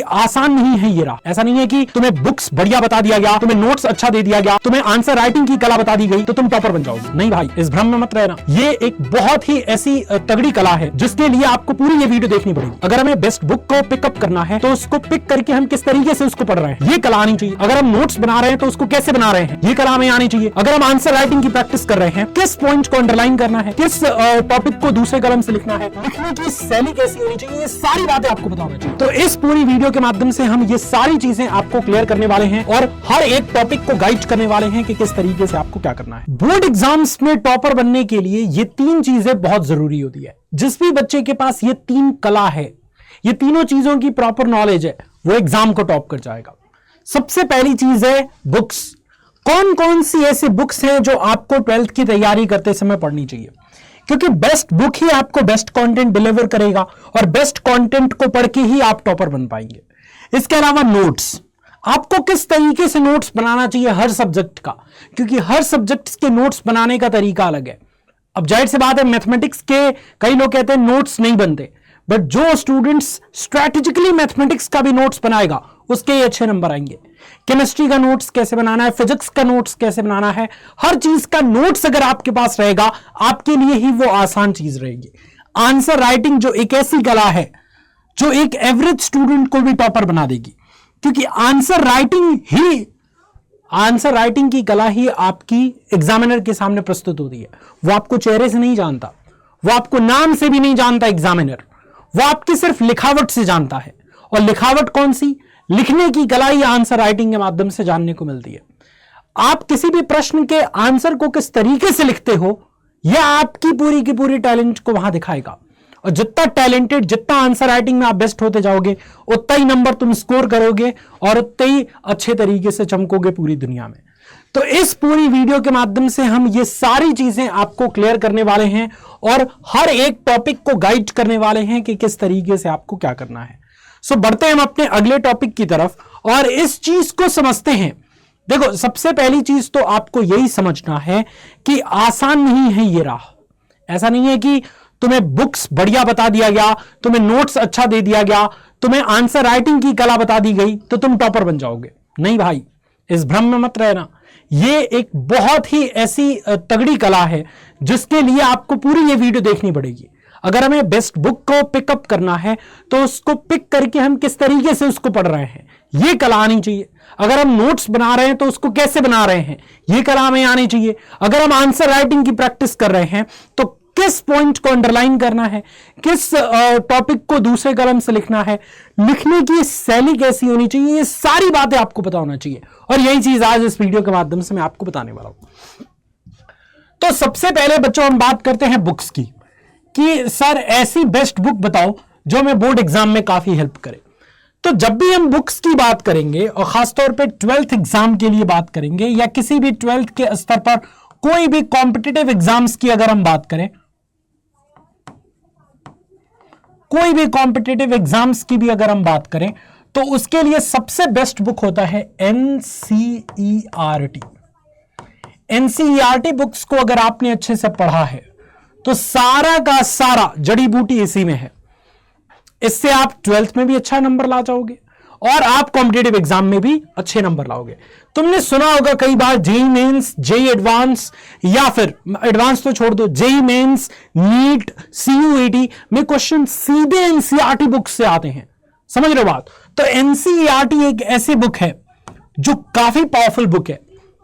आसान नहीं है ये रहा। ऐसा नहीं है कि तुम्हें बुक्स बढ़िया बता दिया गया, तुम्हें नोट्स अच्छा दे दिया गया, तुम्हें आंसर राइटिंग की कला बता दी गई तो तुम टॉपर बन जाओगे। नहीं भाई, इस भ्रम में मत रहना। ये एक बहुत ही ऐसी तगड़ी कला है जिसके लिए आपको पूरी ये वीडियो देखनी पड़ेगी। अगर हमें बेस्ट बुक को पिकअप करना है तो उसको पिक करके हम किस तरीके से उसको पढ़ रहे हैं ये कला आनी चाहिए। अगर हम नोट्स बना रहे हैं तो उसको कैसे बना रहे हैं ये कला हमें आनी चाहिए। अगर हम आंसर राइटिंग की प्रैक्टिस कर रहे हैं, किस पॉइंट को अंडरलाइन करना है, किस टॉपिक को दूसरे कलम से लिखना है, लिखने की शैली कैसी होनी चाहिए, ये सारी बातें आपको पता होना चाहिए। तो इस पूरी वीडियो के माध्यम से हम ये सारी चीजें आपको क्लियर करने वाले हैं और हर एक टॉपिक को गाइड करने वाले हैं कि किस तरीके से आपको क्या करना है। बोर्ड एग्जाम्स में टॉपर बनने के लिए ये तीन चीजें बहुत जरूरी होती है। जिस भी बच्चे के पास ये तीन कला है, ये तीनों चीजों की प्रॉपर नॉलेज है, वो एग्जाम को टॉप कर जाएगा। सबसे पहली चीज है बुक्स। कौन कौन सी ऐसी बुक्स हैं जो आपको 12th की तैयारी करते समय पढ़नी चाहिए, क्योंकि बेस्ट बुक ही आपको बेस्ट कंटेंट डिलीवर करेगा और बेस्ट कंटेंट को पढ़ के ही आप टॉपर बन पाएंगे। इसके अलावा नोट्स, आपको किस तरीके से नोट्स बनाना चाहिए हर सब्जेक्ट का, क्योंकि हर सब्जेक्ट के नोट्स बनाने का तरीका अलग है। अब जाहिर सी बात है, मैथमेटिक्स के कई लोग कहते हैं नोट्स नहीं बनते, बट जो स्टूडेंट्स स्ट्रैटेजिकली मैथमेटिक्स का भी नोट्स बनाएगा उसके ही अच्छे नंबर आएंगे। केमिस्ट्री का नोट्स कैसे बनाना है, फिजिक्स का नोट्स कैसे बनाना है, हर चीज का नोट्स अगर आपके पास रहेगा आपके लिए ही वो आसान चीज रहेगी। आंसर राइटिंग जो एक ऐसी कला है जो एक एवरेज स्टूडेंट को भी टॉपर बना देगी, क्योंकि आंसर राइटिंग की कला ही आपकी एग्जामिनर के सामने प्रस्तुत होती है। वो आपको चेहरे से नहीं जानता, वो आपको नाम से भी नहीं जानता एग्जामिनर, वो आपकी सिर्फ लिखावट से जानता है। और लिखावट कौन सी? लिखने की कला ही आंसर राइटिंग के माध्यम से जानने को मिलती है। आप किसी भी प्रश्न के आंसर को किस तरीके से लिखते हो यह आपकी पूरी की पूरी टैलेंट को वहां दिखाएगा। और जितना टैलेंटेड, जितना आंसर राइटिंग में आप बेस्ट होते जाओगे, उतना ही नंबर तुम स्कोर करोगे और उतने ही अच्छे तरीके से चमकोगे पूरी दुनिया में। तो इस पूरी वीडियो के माध्यम से हम ये सारी चीजें आपको क्लियर करने वाले हैं और हर एक टॉपिक को गाइड करने वाले हैं कि किस तरीके से आपको क्या करना है। सो बढ़ते हैं हम अपने अगले टॉपिक की तरफ और इस चीज को समझते हैं। देखो, सबसे पहली चीज तो आपको यही समझना है कि आसान नहीं है ये राह। ऐसा नहीं है कि तुम्हें बुक्स बढ़िया बता दिया गया, तुम्हें नोट्स अच्छा दे दिया गया, तुम्हें आंसर राइटिंग की कला बता दी गई तो तुम टॉपर बन जाओगे। नहीं भाई, इस भ्रम में मत रहना। ये एक बहुत ही ऐसी तगड़ी कला है जिसके लिए आपको पूरी ये वीडियो देखनी पड़ेगी। अगर हमें बेस्ट बुक को पिकअप करना है तो उसको पिक करके हम किस तरीके से उसको पढ़ रहे हैं ये कला आनी चाहिए। अगर हम नोट्स बना रहे हैं तो उसको कैसे बना रहे हैं ये कला हमें आनी चाहिए। अगर हम आंसर राइटिंग की प्रैक्टिस कर रहे हैं तो किस पॉइंट को अंडरलाइन करना है, किस टॉपिक को दूसरे कलम से लिखना है, लिखने की शैली कैसी होनी चाहिए, ये सारी बातें आपको पता होना चाहिए। और यही चीज आज इस वीडियो के माध्यम से मैं आपको बताने वाला हूं। तो सबसे पहले बच्चों हम बात करते हैं बुक्स की, कि सर ऐसी बेस्ट बुक बताओ जो हमें बोर्ड एग्जाम में काफी हेल्प करे। तो जब भी हम बुक्स की बात करेंगे और खासतौर पे 12th एग्जाम के लिए बात करेंगे या किसी भी 12th के स्तर पर कोई भी कॉम्पिटिटिव एग्जाम्स की अगर हम बात करें, कोई भी कॉम्पिटिटिव एग्जाम्स की भी अगर हम बात करें तो उसके लिए सबसे बेस्ट बुक होता है एनसीईआरटी। एनसीईआरटी बुक्स को अगर आपने अच्छे से पढ़ा है तो सारा का सारा जड़ी बूटी इसी में है। इससे आप 12th में भी अच्छा नंबर ला जाओगे और आप कॉम्पिटिटिव एग्जाम में भी अच्छे नंबर लाओगे। तुमने सुना होगा कई बार जेई मेंस, जेई एडवांस, या फिर एडवांस तो छोड़ दो, जेई मेंस, नीट, सीयूईटी में क्वेश्चन सीधे एनसीईआरटी बुक से आते हैं। समझ रहे हो बात? तो एनसीईआरटी एक ऐसी बुक है जो काफी पावरफुल बुक है।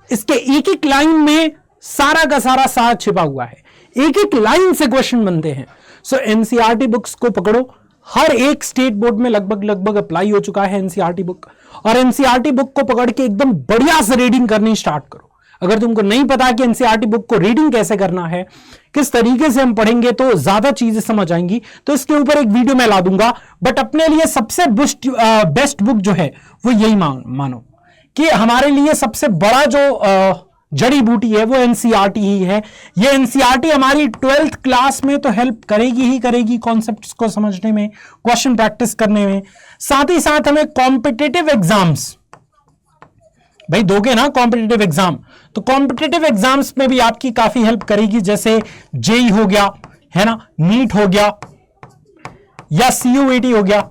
इसके एक एक लाइन में सारा का सारा सार छिपा हुआ है, एक एक लाइन से क्वेश्चन बनते हैं। सो एनसीईआरटी बुक्स को पकड़ो। हर एक स्टेट बोर्ड में लगभग अप्लाई हो चुका है एनसीईआरटी बुक, और एनसीईआरटी बुक को पकड़ के एकदम बढ़िया से रीडिंग करनी स्टार्ट करो। अगर तुमको नहीं पता कि एनसीईआरटी बुक को रीडिंग कैसे करना है, किस तरीके से हम पढ़ेंगे तो ज्यादा चीजें समझ आएंगी, तो इसके ऊपर एक वीडियो मैं ला दूंगा। बट अपने लिए सबसे बेस्ट बुक जो है वो यही मानो कि हमारे लिए सबसे बड़ा जो जड़ी बूटी है वो एनसीईआरटी ही है। ये एनसीईआरटी हमारी 12th क्लास में तो हेल्प करेगी ही करेगी, कॉन्सेप्ट्स को समझने में, क्वेश्चन प्रैक्टिस करने में। साथ ही साथ हमें कॉम्पिटिटिव एग्जाम्स, भाई दोगे ना कॉम्पिटिटिव एग्जाम, तो कॉम्पिटिटिव एग्जाम्स में भी आपकी काफी हेल्प करेगी। जैसे जेई हो गया, है ना, नीट हो गया या सीयूईटी हो गया,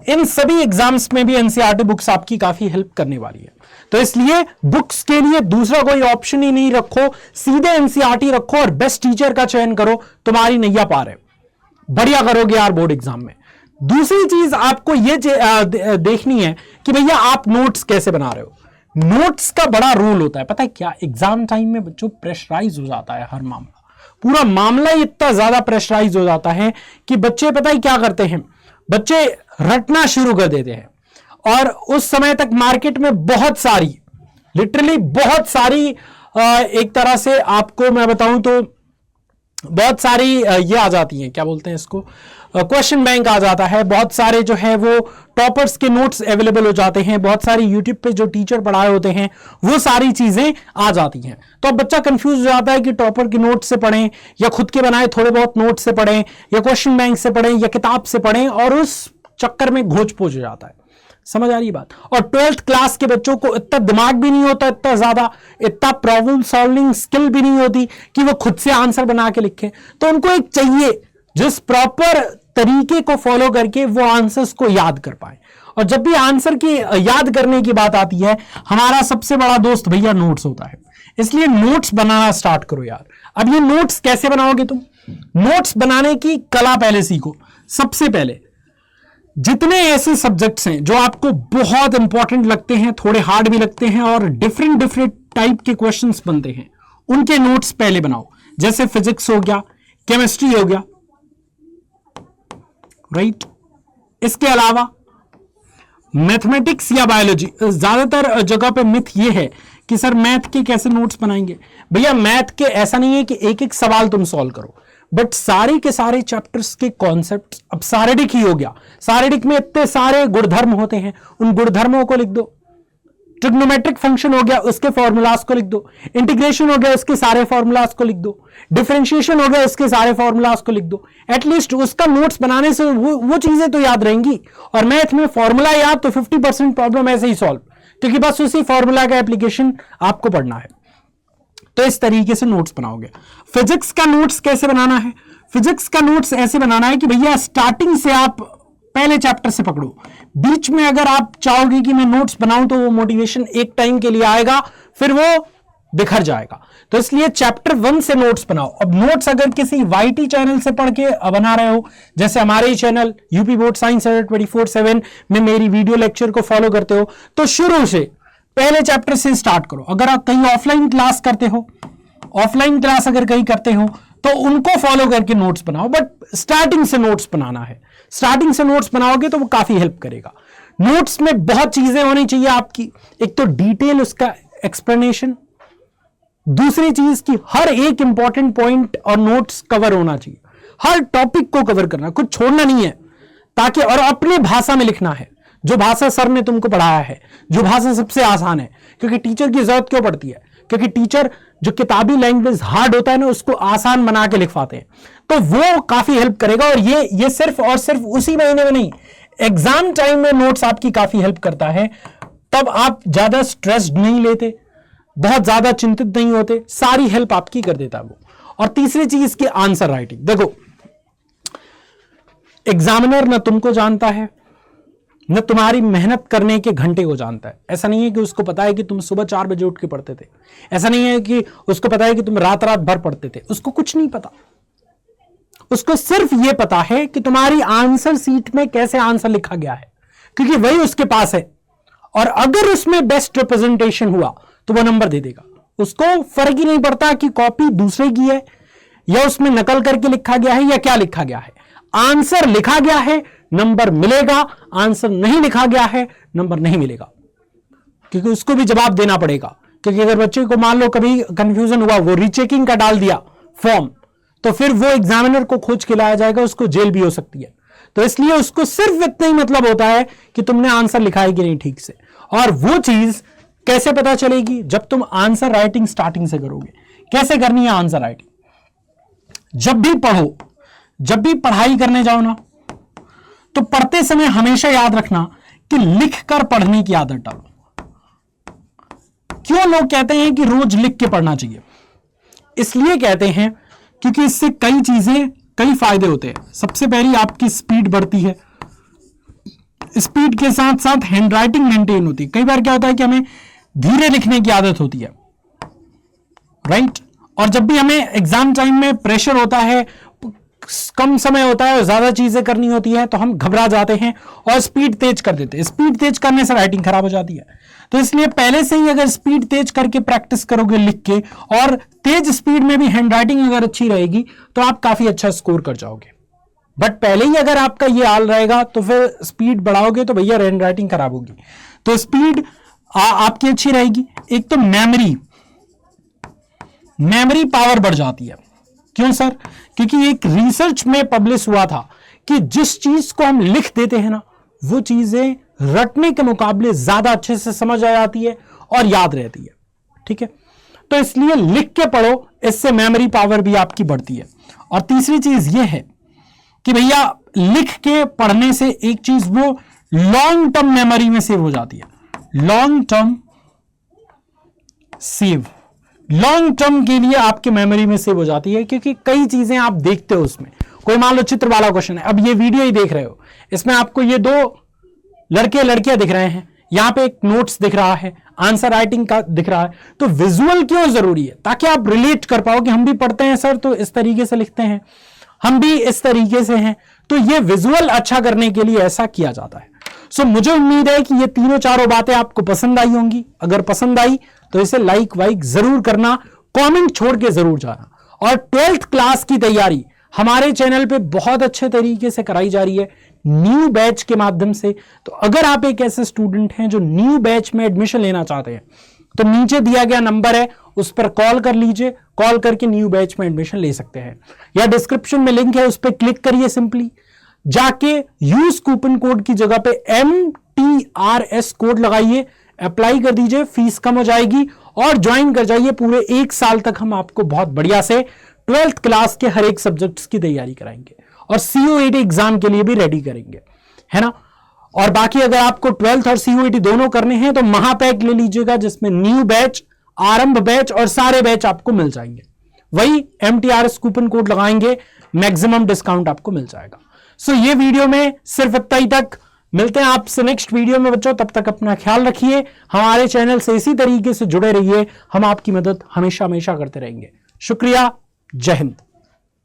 इन सभी एग्जाम्स में भी एनसीईआरटी बुक्स आपकी काफी हेल्प करने वाली है। तो इसलिए बुक्स के लिए दूसरा कोई ऑप्शन ही नहीं रखो, सीधे एनसीईआरटी रखो और बेस्ट टीचर का चयन करो, तुम्हारी नैया पार है, बढ़िया करोगे यार बोर्ड एग्जाम में। दूसरी चीज आपको यह देखनी है कि भैया आप नोट्स कैसे बना रहे हो। नोट्स का बड़ा रोल होता है, पता है क्या, एग्जाम टाइम में बच्चों प्रेशराइज हो जाता है हर मामला, पूरा मामला ही इतना ज्यादा प्रेशराइज हो जाता है कि बच्चे पता ही क्या करते हैं, बच्चे रटना शुरू कर देते हैं। और उस समय तक मार्केट में बहुत सारी, लिटरली बहुत सारी, एक तरह से आपको मैं बताऊं तो बहुत सारी ये आ जाती हैं, क्या बोलते हैं इसको, क्वेश्चन बैंक आ जाता है, बहुत सारे जो है वो टॉपर्स के नोट्स अवेलेबल हो जाते हैं, बहुत सारी यूट्यूब पे जो टीचर पढ़ाए होते हैं वो सारी चीजें आ जाती हैं। तो अब बच्चा कंफ्यूज हो जाता है कि टॉपर के नोट से पढ़ें या खुद के बनाए थोड़े बहुत नोट से पढ़ें या क्वेश्चन बैंक से पढ़ें या किताब से पढ़ें, और उस चक्कर में घोच पोच हो जाता है। समझ आ रही बात। और 12th क्लास के बच्चों को इतना दिमाग भी नहीं होता, इतना ज्यादा, इतना प्रॉब्लम सॉल्विंग स्किल भी नहीं होती कि वो खुद से आंसर बना के लिखें। तो उनको एक चाहिए जिस प्रॉपर तरीके को फॉलो करके वो आंसर्स को याद कर पाए। और जब भी आंसर की याद करने की बात आती है, हमारा सबसे बड़ा दोस्त भैया नोट्स होता है। इसलिए नोट्स बनाना स्टार्ट करो यार। अब ये नोट्स कैसे बनाओगे तुम? नोट्स बनाने की कला पहले सीखो। सबसे पहले जितने ऐसे सब्जेक्ट्स हैं जो आपको बहुत इंपॉर्टेंट लगते हैं, थोड़े हार्ड भी लगते हैं और डिफरेंट डिफरेंट टाइप के क्वेश्चंस बनते हैं, उनके नोट्स पहले बनाओ। जैसे फिजिक्स हो गया, केमिस्ट्री हो गया, राइट। इसके अलावा मैथमेटिक्स या बायोलॉजी, ज्यादातर जगह पे मिथ ये है कि सर मैथ के कैसे नोट्स बनाएंगे। भैया मैथ के ऐसा नहीं है कि एक एक सवाल तुम सॉल्व करो, बट सारे के सारे चैप्टर्स के कॉन्सेप्ट, अब सारेडिक ही हो गया, सारेडिक में इतने सारे गुणधर्म होते हैं, उन गुणधर्मों को लिख दो। ट्रिग्नोमेट्रिक फंक्शन हो गया, उसके फॉर्मूलाज को लिख दो। इंटीग्रेशन हो गया, उसके सारे फॉर्मूलाज को लिख दो। डिफरेंशिएशन हो गया, उसके सारे फॉर्मूलाज को लिख दो। एटलीस्ट उसका नोट्स बनाने से वो चीजें तो याद रहेंगी। और मैथ में फॉर्मूला याद तो 50% प्रॉब्लम ऐसे ही सॉल्व, क्योंकि बस उसी फॉर्मूला का एप्लीकेशन आपको पढ़ना है। तो इस तरीके से नोट्स बनाओगे। फिजिक्स का नोट्स कैसे बनाना है? फिजिक्स का नोट्स ऐसे बनाना है कि भैया स्टार्टिंग से आप पहले चैप्टर से पकड़ो। बीच में अगर आप चाहोगे कि मैं नोट्स बनाऊं तो वो मोटिवेशन एक टाइम के लिए आएगा, फिर वो बिखर जाएगा। तो इसलिए चैप्टर 1 से नोट्स बनाओ। अब नोट्स अगर किसी YT चैनल से पढ़ के बना रहे हो, जैसे हमारे ही चैनल यूपी बोर्ड साइंस 24/7 में मेरी वीडियो लेक्चर को फॉलो करते हो, तो शुरू से पहले चैप्टर से स्टार्ट करो। अगर आप कहीं ऑफलाइन क्लास करते हो, ऑफलाइन क्लास अगर कहीं करते हो तो उनको फॉलो करके नोट्स बनाओ, बट स्टार्टिंग से नोट्स बनाना है। स्टार्टिंग से नोट्स बनाओगे तो वो काफी हेल्प करेगा। नोट्स में बहुत चीजें होनी चाहिए आपकी। एक तो डिटेल उसका एक्सप्लेनेशन, दूसरी चीज की हर एक इंपॉर्टेंट पॉइंट और नोट्स कवर होना चाहिए। हर टॉपिक को कवर करना, कुछ छोड़ना नहीं है, ताकि, और अपने भाषा में लिखना है, जो भाषा सर ने तुमको पढ़ाया है, जो भाषा सबसे आसान है। क्योंकि टीचर की जरूरत क्यों पड़ती है? क्योंकि टीचर जो किताबी लैंग्वेज हार्ड होता है ना, उसको आसान बना के लिखवाते हैं, तो वो काफी हेल्प करेगा। और ये सिर्फ और सिर्फ उसी महीने में नहीं, एग्जाम टाइम में नोट्स आपकी काफी हेल्प करता है। तब आप ज्यादा स्ट्रेस्ड नहीं लेते, बहुत ज्यादा चिंतित नहीं होते, सारी हेल्प आपकी कर देता है वो। और तीसरी चीज की आंसर राइटिंग। देखो, एग्जामिनर ना तुमको जानता है, न तुम्हारी मेहनत करने के घंटे को जानता है। ऐसा नहीं है कि उसको पता है कि तुम सुबह 4 बजे उठ के पढ़ते थे, ऐसा नहीं है कि उसको पता है कि तुम रात रात भर पढ़ते थे। उसको कुछ नहीं पता। उसको सिर्फ यह पता है कि तुम्हारी आंसर सीट में कैसे आंसर लिखा गया है, क्योंकि वही उसके पास है। और अगर उसमें बेस्ट रिप्रेजेंटेशन हुआ तो वह नंबर दे देगा। उसको फर्क ही नहीं पड़ता कि कॉपी दूसरे की है या उसमें नकल करके लिखा गया है या क्या लिखा गया है। आंसर लिखा गया है, नंबर मिलेगा। आंसर नहीं लिखा गया है, नंबर नहीं मिलेगा, क्योंकि उसको भी जवाब देना पड़ेगा। क्योंकि अगर बच्चे को मान लो कभी कंफ्यूजन हुआ, वो रीचेकिंग का डाल दिया फॉर्म, तो फिर वो एग्जामिनर को खोज के लाया जाएगा, उसको जेल भी हो सकती है। तो इसलिए उसको सिर्फ इतना ही मतलब होता है कि तुमने आंसर लिखा है कि नहीं ठीक से। और वो चीज कैसे पता चलेगी? जब तुम आंसर राइटिंग स्टार्टिंग से करोगे। कैसे करनी है आंसर राइटिंग? जब भी पढ़ो, जब भी पढ़ाई करने जाओ ना, तो पढ़ते समय हमेशा याद रखना कि लिखकर पढ़ने की आदत डालो। क्यों लोग कहते हैं कि रोज लिख के पढ़ना चाहिए? इसलिए कहते हैं क्योंकि इससे कई चीजें, कई फायदे होते हैं। सबसे पहली, आपकी स्पीड बढ़ती है। स्पीड के साथ साथ हैंडराइटिंग मेंटेन होती है। कई बार क्या होता है कि हमें धीरे लिखने की आदत होती है, राइट? और जब भी हमें एग्जाम टाइम में प्रेशर होता है, कम समय होता है और ज्यादा चीजें करनी होती है, तो हम घबरा जाते हैं और स्पीड तेज कर देते हैं। स्पीड तेज करने से राइटिंग खराब हो जाती है। तो इसलिए पहले से ही अगर स्पीड तेज करके प्रैक्टिस करोगे लिख के, और तेज स्पीड में भी हैंडराइटिंग अगर अच्छी रहेगी, तो आप काफी अच्छा स्कोर कर जाओगे। बट पहले ही अगर आपका ये हाल रहेगा तो फिर स्पीड बढ़ाओगे तो भैया हैंडराइटिंग खराब होगी। तो स्पीड आपकी अच्छी रहेगी। एक तो मेमोरी पावर बढ़ जाती है। क्यों सर? क्योंकि एक रिसर्च में पब्लिश हुआ था कि जिस चीज को हम लिख देते हैं ना, वो चीजें रटने के मुकाबले ज्यादा अच्छे से समझ आ जाती है और याद रहती है। ठीक है, तो इसलिए लिख के पढ़ो, इससे मेमोरी पावर भी आपकी बढ़ती है। और तीसरी चीज ये है कि भैया लिख के पढ़ने से एक चीज वो लॉन्ग टर्म मेमोरी में सेव हो जाती है। Long term save, long term के लिए आपके मेमोरी में सेव हो जाती है, क्योंकि कई चीजें आप देखते हो उसमें। कोई मान लो चित्र वाला क्वेश्चन है, अब ये वीडियो ही देख रहे हो, इसमें आपको ये दो लड़के लड़कियां दिख रहे हैं, यहां पे एक नोट्स दिख रहा है, आंसर राइटिंग का दिख रहा है। तो विजुअल क्यों जरूरी है? ताकि आप रिलेट कर पाओ कि हम भी पढ़ते हैं सर तो इस तरीके से लिखते हैं, हम भी इस तरीके से हैं। तो ये विजुअल अच्छा करने के लिए ऐसा किया जाता है। सो मुझे उम्मीद है कि ये तीनों चारों बातें आपको पसंद आई होंगी। अगर पसंद आई तो इसे लाइक वाइक जरूर करना, कमेंट छोड़ के जरूर जाना। और 12th क्लास की तैयारी हमारे चैनल पे बहुत अच्छे तरीके से कराई जा रही है न्यू बैच के माध्यम से। तो अगर आप एक ऐसे स्टूडेंट हैं जो न्यू बैच में एडमिशन लेना चाहते हैं, तो नीचे दिया गया नंबर है, उस पर कॉल कर लीजिए। कॉल करके न्यू बैच में एडमिशन ले सकते हैं, या डिस्क्रिप्शन में लिंक है, उस पर क्लिक करिए। सिंपली जाके यूज कूपन कोड की जगह पे MTRS कोड लगाइए, अप्लाई कर दीजिए, फीस कम हो जाएगी और ज्वाइन कर जाइए। पूरे 1 साल तक हम आपको बहुत बढ़िया से 12th क्लास के हर एक सब्जेक्ट्स की तैयारी कराएंगे और COET एग्जाम के लिए भी रेडी करेंगे, है ना। और बाकी अगर आपको 12th और COET दोनों करने हैं तो महापैक ले लीजिएगा, जिसमें न्यू बैच, आरंभ बैच और सारे बैच आपको मिल जाएंगे। वही MTRS कूपन कोड लगाएंगे, मैक्सिमम डिस्काउंट आपको मिल जाएगा। सो ये वीडियो में सिर्फ इतना ही तक। मिलते हैं आपसे नेक्स्ट वीडियो में बच्चों, तब तक अपना ख्याल रखिए। हमारे चैनल से इसी तरीके से जुड़े रहिए, हम आपकी मदद हमेशा हमेशा करते रहेंगे। शुक्रिया, जय हिंद।